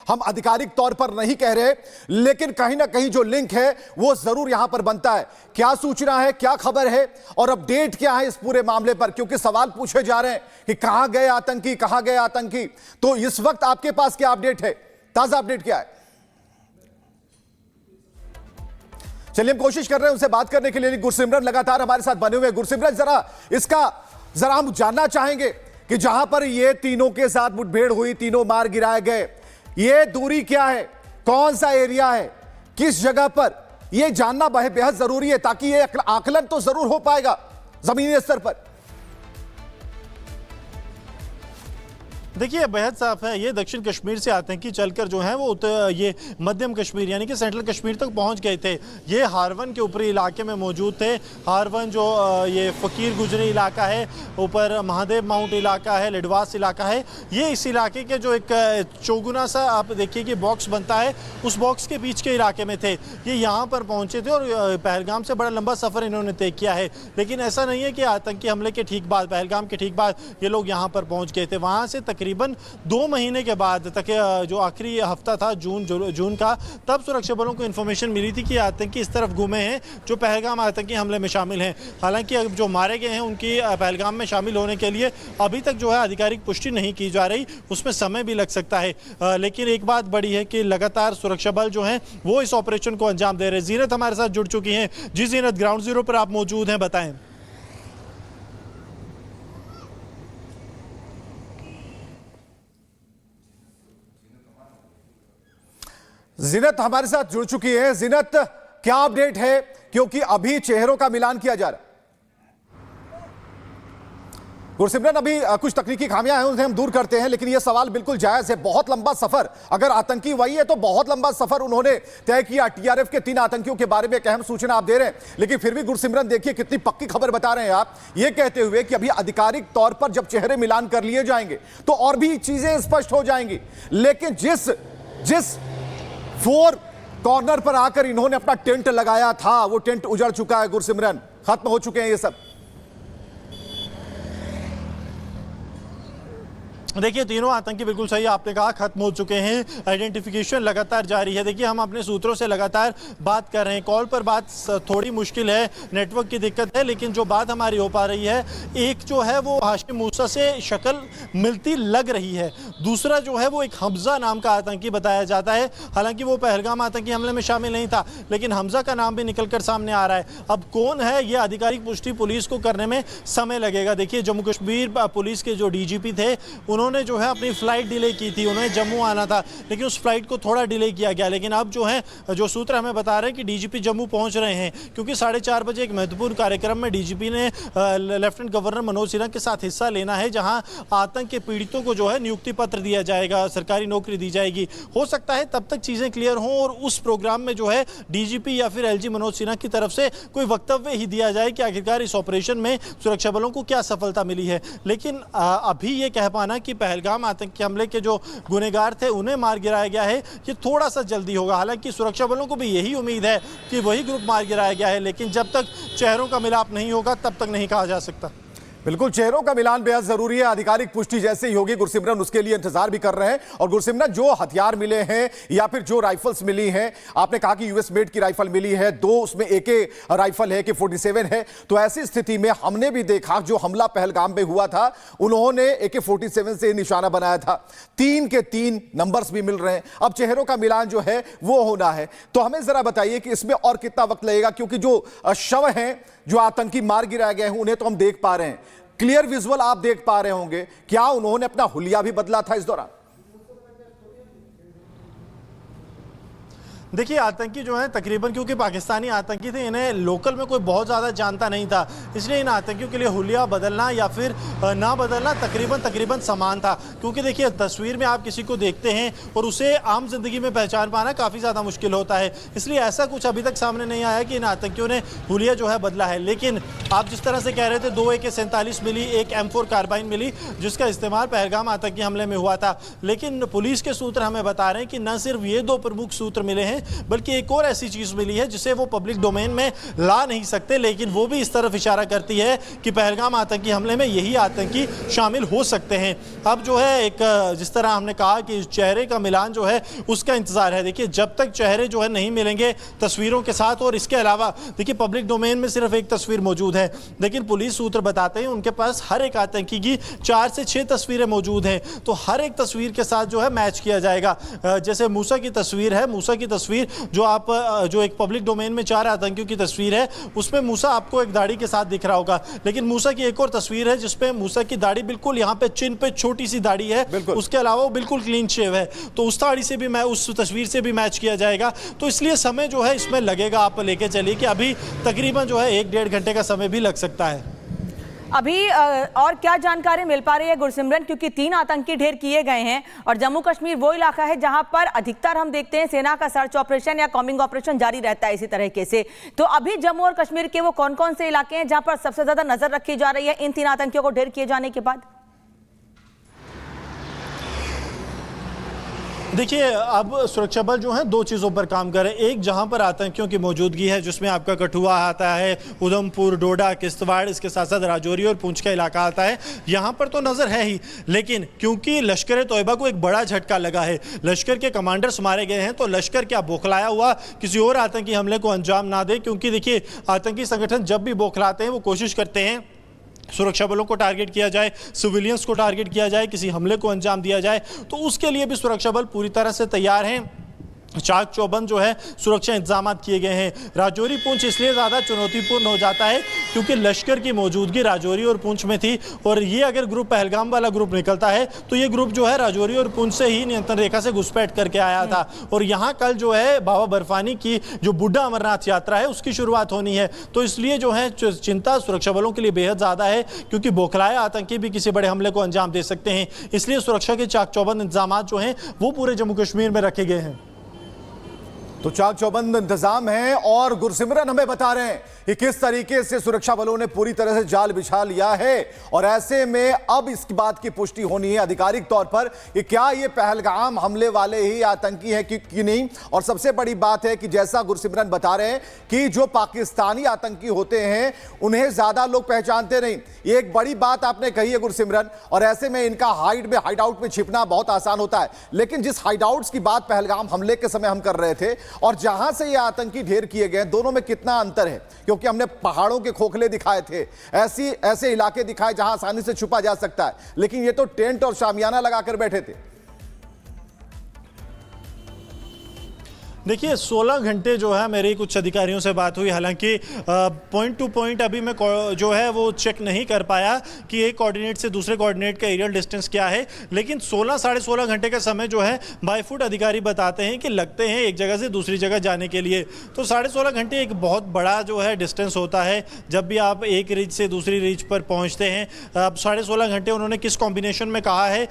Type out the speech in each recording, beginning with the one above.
हम आधिकारिक तौर पर नहीं कह रहे, लेकिन कहीं ना कहीं जो लिंक है वो जरूर यहां पर बनता है। क्या सूचना है, क्या खबर है और अपडेट क्या है इस पूरे मामले पर, क्योंकि सवाल पूछे जा रहे हैं कि कहां गए आतंकी, कहां गए आतंकी। तो इस वक्त आपके पास क्या अपडेट है, ताजा अपडेट क्या है? चलिए हम कोशिश कर रहे हैं उनसे बात करने के लिए। गुरसिमरन लगातार हमारे साथ बने हुए। गुरसिमरन, जरा हम जानना चाहेंगे कि जहां पर ये तीनों के साथ मुठभेड़ हुई, तीनों मार गिराए गए, ये दूरी क्या है, कौन सा एरिया है, किस जगह पर, ये जानना बेहद जरूरी है ताकि ये आकलन तो जरूर हो पाएगा जमीनी स्तर पर। देखिए बेहद साफ है, ये दक्षिण कश्मीर से आतंकी चलकर जो है वो ये मध्यम कश्मीर यानी कि सेंट्रल कश्मीर तक पहुंच गए थे। ये हारवन के ऊपरी इलाके में मौजूद थे। हारवन जो ये फकीर गुजरी इलाका है, ऊपर महादेव माउंट इलाका है, लिडवास इलाका है, ये इस इलाके के जो एक चौगुना सा आप देखिए कि बॉक्स बनता है, उस बॉक्स के बीच के इलाके में थे। ये यहाँ पर पहुँचे थे और पहलगाम से बड़ा लंबा सफ़र इन्होंने तय किया है। लेकिन ऐसा नहीं है कि आतंकी हमले के ठीक बाद, पहलगाम के ठीक बाद ये लोग यहाँ पर पहुँच गए थे। वहाँ से तकरीबन 2 महीने के बाद तक जो आखिरी हफ्ता था जून का, तब सुरक्षा बलों को इन्फॉर्मेशन मिली थी कि आतंकी इस तरफ घूमे हैं जो पहलगाम आतंकी हमले में शामिल हैं। हालांकि अब जो मारे गए हैं उनकी पहलगाम में शामिल होने के लिए अभी तक जो है आधिकारिक पुष्टि नहीं की जा रही, उसमें समय भी लग सकता है। लेकिन एक बात बड़ी है कि लगातार सुरक्षा बल जो हैं वो इस ऑपरेशन को अंजाम दे रहे हैं। जीनत हमारे साथ जुड़ चुकी हैं। जी जीनत, ग्राउंड जीरो पर आप मौजूद हैं, बताएं। जीनत हमारे साथ जुड़ चुकी है। जीनत, क्या अपडेट है, क्योंकि अभी चेहरों का मिलान किया जा रहा है। गुरसिमरन, अभी कुछ तकनीकी खामियां हैं, उन्हें हम दूर करते हैं, लेकिन यह सवाल बिल्कुल जायज है। बहुत लंबा सफर, अगर आतंकी वही है तो बहुत लंबा सफर उन्होंने तय किया। टीआरएफ के 3 आतंकियों के बारे में एक अहम सूचना आप दे रहे हैं, लेकिन फिर भी गुरसिमरन देखिए कितनी पक्की खबर बता रहे हैं आप, ये कहते हुए कि अभी आधिकारिक तौर पर जब चेहरे मिलान कर लिए जाएंगे तो और भी चीजें स्पष्ट हो जाएंगी। लेकिन जिस 4 कॉर्नर पर आकर इन्होंने अपना टेंट लगाया था, वो टेंट उजड़ चुका है गुरसिमरन, खत्म हो चुके हैं ये सब। देखिए तीनों आतंकी बिल्कुल सही आपने कहा, खत्म हो चुके हैं। आइडेंटिफिकेशन लगातार जारी है। देखिए हम अपने सूत्रों से लगातार बात कर रहे हैं, कॉल पर बात थोड़ी मुश्किल है, नेटवर्क की दिक्कत है, लेकिन जो बात हमारी हो पा रही है, एक जो है वो हाशिम मूसा से शक्ल मिलती लग रही है, दूसरा जो है वो एक हमजा नाम का आतंकी बताया जाता है। हालांकि वो पहलगाम आतंकी हमले में शामिल नहीं था, लेकिन हमजा का नाम भी निकलकर सामने आ रहा है। अब कौन है ये आधिकारिक पुष्टि पुलिस को करने में समय लगेगा। देखिए जम्मू कश्मीर पुलिस के जो डीजीपी थे उन्होंने जो है अपनी फ्लाइट डिले की थी, उन्हें जम्मू आना था, लेकिन उस फ्लाइट को थोड़ा डिले किया गया। लेकिन अब जो है, जो सूत्र हमें बता रहे हैं कि डीजीपी जम्मू पहुंच रहे हैं, क्योंकि 4:30 बजे एक महत्वपूर्ण कार्यक्रम में डीजीपी ने लेफ्टिनेंट गवर्नर मनोज सिन्हा के साथ हिस्सा लेना है, जहां आतंक के पीड़ितों को जो है नियुक्ति पत्र दिया जाएगा, सरकारी नौकरी दी जाएगी। हो सकता है तब तक चीजें क्लियर हों और उस प्रोग्राम में जो है डीजीपी या फिर एलजी मनोज सिन्हा की तरफ से कोई वक्तव्य ही दिया जाए कि आखिरकार इस ऑपरेशन में सुरक्षा बलों को क्या सफलता मिली है। लेकिन अभी ये कह पाना कि पहलगाम आतंकी हमले के जो गुनहगार थे उन्हें मार गिराया गया है, ये थोड़ा सा जल्दी होगा। हालांकि सुरक्षा बलों को भी यही उम्मीद है कि वही ग्रुप मार गिराया गया है, लेकिन जब तक चेहरों का मिलाप नहीं होगा तब तक नहीं कहा जा सकता। बिल्कुल, चेहरों का मिलान बेहद जरूरी है। आधिकारिक पुष्टि जैसे ही होगी गुरसिमरन उसके लिए इंतजार भी कर रहे हैं। और गुरसिमरन, जो हथियार मिले हैं या फिर जो राइफल्स मिली हैं, आपने कहा कि यूएस मेड की राइफल मिली है, 2 उसमें AK राइफल है, AK-47 है, तो ऐसी स्थिति में हमने भी देखा जो हमला पहलगाम में हुआ था उन्होंने AK-47 से निशाना बनाया था। 3 के 3 नंबर्स भी मिल रहे हैं। अब चेहरों का मिलान जो है वो होना है, तो हमें जरा बताइए कि इसमें और कितना वक्त लगेगा, क्योंकि जो शव हैं, जो आतंकी मार गिराए गए हैं, उन्हें तो हम देख पा रहे हैं, क्लियर विजुअल आप देख पा रहे होंगे। क्या उन्होंने अपना हुलिया भी बदला था इस दौरान? देखिए आतंकी जो है तकरीबन, क्योंकि पाकिस्तानी आतंकी थे, इन्हें लोकल में कोई बहुत ज़्यादा जानता नहीं था, इसलिए इन आतंकियों के लिए हुलिया बदलना या फिर ना बदलना तकरीबन समान था। क्योंकि देखिए तस्वीर में आप किसी को देखते हैं और उसे आम जिंदगी में पहचान पाना काफ़ी ज़्यादा मुश्किल होता है, इसलिए ऐसा कुछ अभी तक सामने नहीं आया कि इन आतंकियों ने हुलिया जो है बदला है। लेकिन आप जिस तरह से कह रहे थे, 2 AK-47 मिली, एक M4 कार्बाइन मिली, जिसका इस्तेमाल पहलगाम आतंकी हमले में हुआ था। लेकिन पुलिस के सूत्र हमें बता रहे हैं कि न सिर्फ ये 2 प्रमुख सूत्र मिले हैं, बल्कि एक और ऐसी चीज मिली है जिसे वो पब्लिक डोमेन में ला नहीं सकते, लेकिन वो भी इस तरफ इशारा करती है कि पहलगाम आतंकी हमले में यही आतंकी शामिल हो सकते हैं। अब जो है एक जिस तरह हमने कहा कि चेहरे का मिलान जो है उसका इंतजार है। देखिए जब तक चेहरे जो है नहीं मिलेंगे तस्वीरों के साथ, और इसके अलावा देखिए पब्लिक डोमेन में सिर्फ एक तस्वीर मौजूद है, लेकिन पुलिस सूत्र बताते हैं उनके पास हर एक आतंकी की 4 से 6 तस्वीरें मौजूद हैं, तो हर एक तस्वीर के साथ जो है मैच किया जाएगा। जैसे मूसा की तस्वीर है, मूसा की तस्वीर जो एक पब्लिक डोमेन में 4 आतंकियों की तस्वीर है, उसमें मूसा आपको एक दाढ़ी के साथ दिख रहा होगा, लेकिन मूसा की एक और तस्वीर है जिसपे मूसा की दाढ़ी बिल्कुल यहाँ पे चिन पे छोटी सी दाढ़ी है, उसके अलावा वो बिल्कुल क्लीन शेव है, तो उस दाढ़ी से भी उस तस्वीर से भी मैच किया जाएगा। तो इसलिए समय जो है इसमें लगेगा, आप लेके चलिए कि अभी तकरीबन जो है 1-1.5 घंटे का समय भी लग सकता है। अभी और क्या जानकारी मिल पा रही है गुरसिमरन, क्योंकि 3 आतंकी ढेर किए गए हैं और जम्मू कश्मीर वो इलाका है जहां पर अधिकतर हम देखते हैं सेना का सर्च ऑपरेशन या कॉम्बिंग ऑपरेशन जारी रहता है इसी तरीके से। तो अभी जम्मू और कश्मीर के वो कौन कौन से इलाके हैं जहां पर सबसे ज्यादा नजर रखी जा रही है इन 3 आतंकियों को ढेर किए जाने के बाद? देखिए अब सुरक्षा बल जो है 2 चीज़ों पर काम कर रहे हैं। एक, जहां पर आतंकियों की मौजूदगी है जिसमें आपका कठुआ आता है, उधमपुर, डोडा, किश्तवाड़, इसके साथ साथ राजौरी और पुंछ का इलाका आता है, यहां पर तो नज़र है ही, लेकिन क्योंकि लश्कर तोयबा को एक बड़ा झटका लगा है, लश्कर के कमांडर्स मारे गए हैं, तो लश्कर क्या बौखलाया हुआ किसी और आतंकी हमले को अंजाम ना दे, क्योंकि देखिए आतंकी संगठन जब भी बौखलाते हैं वो कोशिश करते हैं सुरक्षा बलों को टारगेट किया जाए, सिविलियंस को टारगेट किया जाए, किसी हमले को अंजाम दिया जाए, तो उसके लिए भी सुरक्षा बल पूरी तरह से तैयार हैं। चाक चौबंद जो है सुरक्षा इंतजाम किए गए हैं। राजौरी पुंछ इसलिए ज़्यादा चुनौतीपूर्ण हो जाता है क्योंकि लश्कर की मौजूदगी राजौरी और पुंछ में थी, और ये अगर ग्रुप पहलगाम वाला ग्रुप निकलता है तो ये ग्रुप जो है राजौरी और पुंछ से ही नियंत्रण रेखा से घुसपैठ करके आया था, और यहाँ कल जो है बाबा बर्फानी की जो बुड्ढा अमरनाथ यात्रा है उसकी शुरुआत होनी है, तो इसलिए जो है चिंता सुरक्षा बलों के लिए बेहद ज़्यादा है, क्योंकि बौखलाए आतंकी भी किसी बड़े हमले को अंजाम दे सकते हैं। इसलिए सुरक्षा के चाक चौबंद इंतजाम जो हैं वो पूरे जम्मू कश्मीर में रखे गए हैं। तो चाक चौबंद इंतजाम है, और गुरसिमरन हमें बता रहे हैं कि किस तरीके से सुरक्षा बलों ने पूरी तरह से जाल बिछा लिया है, और ऐसे में अब इस बात की पुष्टि होनी है आधिकारिक तौर पर कि क्या ये पहलगाम हमले वाले ही आतंकी हैं कि नहीं। और सबसे बड़ी बात है कि जैसा गुरसिमरन बता रहे हैं कि जो पाकिस्तानी आतंकी होते हैं उन्हें ज्यादा लोग पहचानते नहीं, ये एक बड़ी बात आपने कही है गुरसिमरन, और ऐसे में इनका हाइड आउट में छिपना बहुत आसान होता है। लेकिन जिस हाइड आउट्स की बात पहलगाम हमले के समय हम कर रहे थे और जहां से ये आतंकी ढेर किए गए, दोनों में कितना अंतर है, क्योंकि हमने पहाड़ों के खोखले दिखाए थे, ऐसे इलाके दिखाए जहां आसानी से छुपा जा सकता है, लेकिन ये तो टेंट और शामियाना लगाकर बैठे थे। देखिए 16 घंटे जो है मेरी कुछ अधिकारियों से बात हुई, हालांकि पॉइंट टू पॉइंट अभी मैं जो है वो चेक नहीं कर पाया कि एक कोऑर्डिनेट से दूसरे कोऑर्डिनेट का एरियल डिस्टेंस क्या है, लेकिन 16 16.5 घंटे का समय जो है बाय फुट अधिकारी बताते हैं कि लगते हैं एक जगह से दूसरी जगह जाने के लिए। तो 16.5 घंटे एक बहुत बड़ा जो है डिस्टेंस होता है जब भी आप एक रीच से दूसरी रीच पर पहुँचते हैं। अब 16.5 घंटे उन्होंने किस कॉम्बिनेशन में कहा है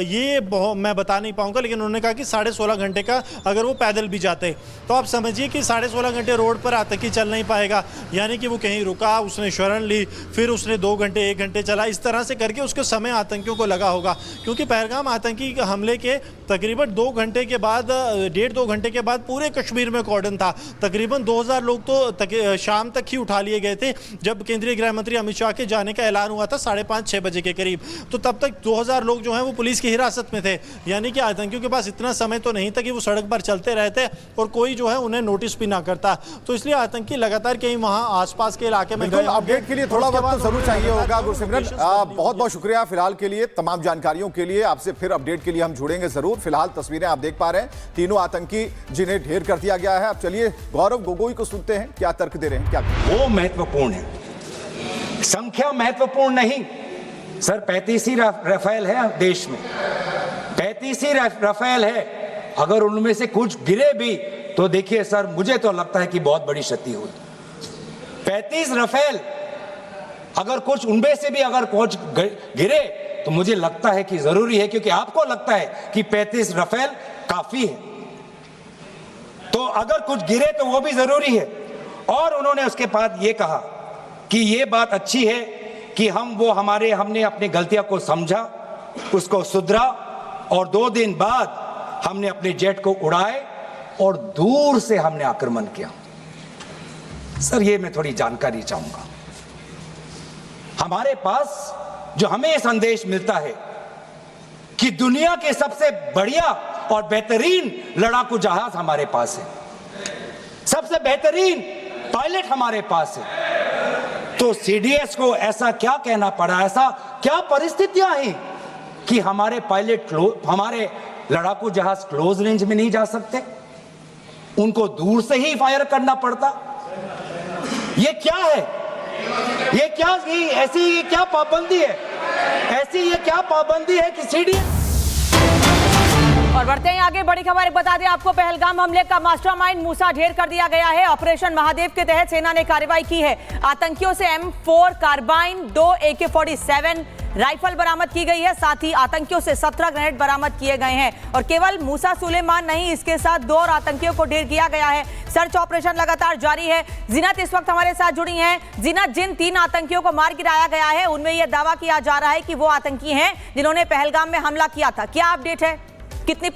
ये मैं बता नहीं पाऊँगा, लेकिन उन्होंने कहा कि 16.5 घंटे का अगर वो पैदल भी जाते तो आप समझिए कि 16.5 घंटे रोड पर आतंकी चल नहीं पाएगा, यानी कि वो कहीं रुका, उसने शरण ली, फिर उसने 2 घंटे 1 घंटे चला, इस तरह से करके उसके समय आतंकियों को लगा होगा। क्योंकि पहलगाम आतंकी हमले के तकरीबन 2 घंटे के बाद 1.5-2 घंटे के बाद पूरे कश्मीर में कॉर्डन था। तकरीबन 2000 लोग तो शाम तक ही उठा लिए गए थे जब केंद्रीय गृह मंत्री अमित शाह के जाने का ऐलान हुआ था 5:30-6 बजे के करीब। तो तब तक 2000 लोग जो हैं वो पुलिस की हिरासत में थे, यानी कि आतंकियों के पास इतना समय तो नहीं था कि वो सड़क पर चलते रहते और कोई जो है उन्हें नोटिस भी ना करता। तो इसलिए आतंकी लगातार कहीं वहां आसपास के इलाके में गए। अपडेट के लिए थोड़ा वक्त तो जरूर चाहिए होगा गुरसिमरन, बहुत बहुत शुक्रिया फिलहाल के लिए, तमाम जानकारियों के लिए। आपसे फिर अपडेट के लिए हम जुड़ेंगे जरूर। फिलहाल तस्वीरें आप देख पा रहे हैं, तीनों आतंकी जिन्हें ढेर कर दिया गया है। अब चलिए गौरव गोगोई को सुनते हैं, क्या तर्क दे रहे हैं, क्या वो महत्वपूर्ण है, संख्या महत्वपूर्ण नहीं सर। 35 ही राफेल है देश में, 35 ही राफेल है। अगर उनमें से कुछ गिरे भी तो देखिए सर, मुझे तो लगता है कि बहुत बड़ी क्षति हुई। 35 राफेल, अगर कुछ उनमें से भी अगर कुछ गिरे तो मुझे लगता है कि जरूरी है, क्योंकि आपको लगता है कि 35 राफेल काफी है, तो अगर कुछ गिरे तो वो भी जरूरी है। और उन्होंने उसके बाद ये कहा कि ये बात अच्छी है कि हमने अपनी गलतियों को समझा, उसको सुधरा, और 2 दिन बाद हमने अपने जेट को उड़ाए और दूर से हमने आक्रमण किया। सर, ये मैं थोड़ी जानकारी चाहूंगा। हमारे पास जो हमें संदेश मिलता है कि दुनिया के सबसे बढ़िया और बेहतरीन लड़ाकू जहाज हमारे पास है, सबसे बेहतरीन पायलट हमारे पास है, तो सीडीएस को ऐसा क्या कहना पड़ा, ऐसा क्या परिस्थितियां हैं कि हमारे पायलट हमारे लड़ाकू जहाज क्लोज रेंज में नहीं जा सकते, उनको दूर से ही फायर करना पड़ता? ये क्या है? ये क्या ऐसी क्या पाबंदी है, ऐसी ये क्या पाबंदी है कि सीडीएस। और बढ़ते हैं आगे, बड़ी खबर बता दें आपको, पहलगाम हमले का मास्टरमाइंड मूसा ढेर कर दिया गया है। ऑपरेशन महादेव के तहत सेना ने कार्रवाई की है। आतंकियों से M4 कार्बाइन, 2 AK-47 राइफल बरामद की गई है। साथ ही आतंकियों से 17 ग्रेनेड बरामद किए गए हैं। और केवल मूसा सुलेमान नहीं, इसके साथ 2 और आतंकियों को ढेर किया गया है। सर्च ऑपरेशन लगातार जारी है। जीनत इस वक्त हमारे साथ जुड़ी हैं। जीनत, जिन 3 आतंकियों को मार गिराया गया है उनमें यह दावा किया जा रहा है कि वो आतंकी हैं जिन्होंने पहलगाम में हमला किया था, क्या अपडेट है? कितनी